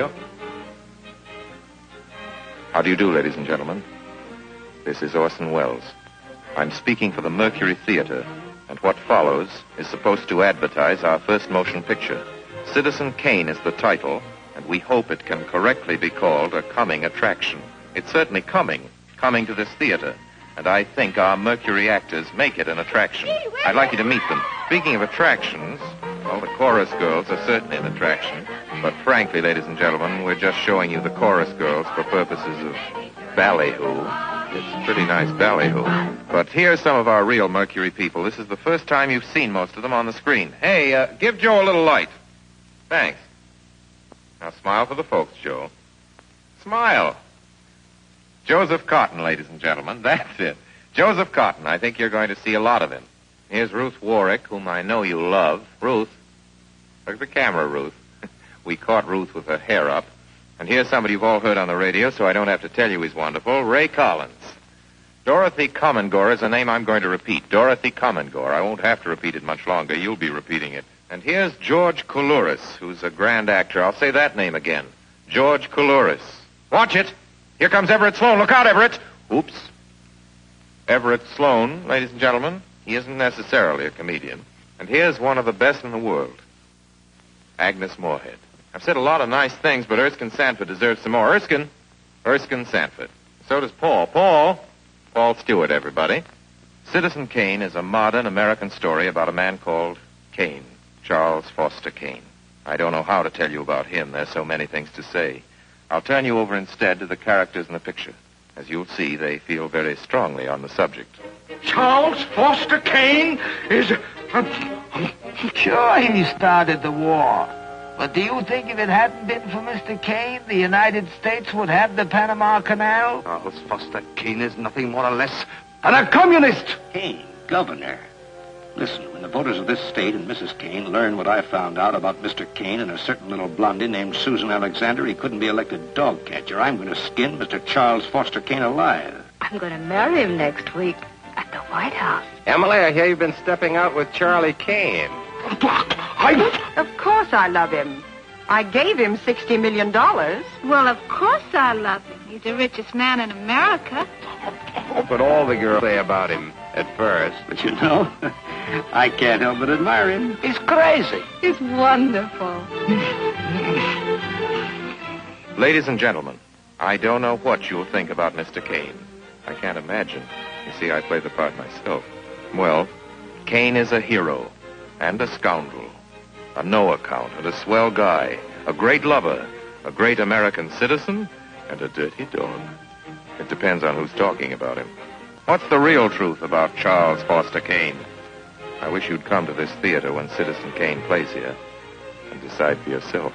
radio. How do you do, ladies and gentlemen? This is Orson Welles. I'm speaking for the Mercury Theater, and what follows is supposed to advertise our first motion picture. Citizen Kane is the title, and we hope it can correctly be called a coming attraction. It's certainly coming to this theater, and I think our Mercury actors make it an attraction. I'd like you to meet them. Speaking of attractions, well, the chorus girls are certainly an attraction, but frankly, ladies and gentlemen, we're just showing you the chorus girls for purposes of ballyhoo. It's a pretty nice ballyhoo. But here's some of our real Mercury people. This is the first time you've seen most of them on the screen. Hey, give Joe a little light. Thanks. Now smile for the folks, Joe. Smile. Joseph Cotton, ladies and gentlemen. That's it. Joseph Cotton. I think you're going to see a lot of him. Here's Ruth Warwick, whom I know you love. Ruth. Look at the camera, Ruth. We caught Ruth with her hair up. And here's somebody you've all heard on the radio, so I don't have to tell you he's wonderful. Ray Collins. Dorothy Commongore is a name I'm going to repeat. Dorothy Commongore. I won't have to repeat it much longer. You'll be repeating it. And here's George Coulouris, who's a grand actor. I'll say that name again. George Coulouris. Watch it. Here comes Everett Sloane. Look out, Everett. Oops. Everett Sloane, ladies and gentlemen. He isn't necessarily a comedian. And here's one of the best in the world. Agnes Moorehead. I've said a lot of nice things, but Erskine Sanford deserves some more. Erskine Sanford. So does Paul. Paul Stewart, everybody. Citizen Kane is a modern American story about a man called Kane, Charles Foster Kane. I don't know how to tell you about him. There's so many things to say. I'll turn you over instead to the characters in the picture. As you'll see, they feel very strongly on the subject. Charles Foster Kane is... Sure, he started the war. But do you think if it hadn't been for Mr. Kane, the United States would have the Panama Canal? Charles Foster Kane is nothing more or less than a communist. Kane, governor. Listen, when the voters of this state and Mrs. Kane learn what I found out about Mr. Kane and a certain little blondie named Susan Alexander, he couldn't be elected dog catcher. I'm going to skin Mr. Charles Foster Kane alive. I'm going to marry him next week at the White House. Emily, I hear you've been stepping out with Charlie Kane. Of course I love him. I gave him $60 million. Well, of course I love him. He's the richest man in America. That's what all the girls say about him at first. But you know, I can't help but admire him. He's crazy. He's wonderful. Ladies and gentlemen, I don't know what you'll think about Mr. Kane. I can't imagine. You see, I play the part myself. Well, Kane is a hero and a scoundrel, a no-account and a swell guy, a great lover, a great American citizen, and a dirty dog. It depends on who's talking about him. What's the real truth about Charles Foster Kane? I wish you'd come to this theater when Citizen Kane plays here and decide for yourself.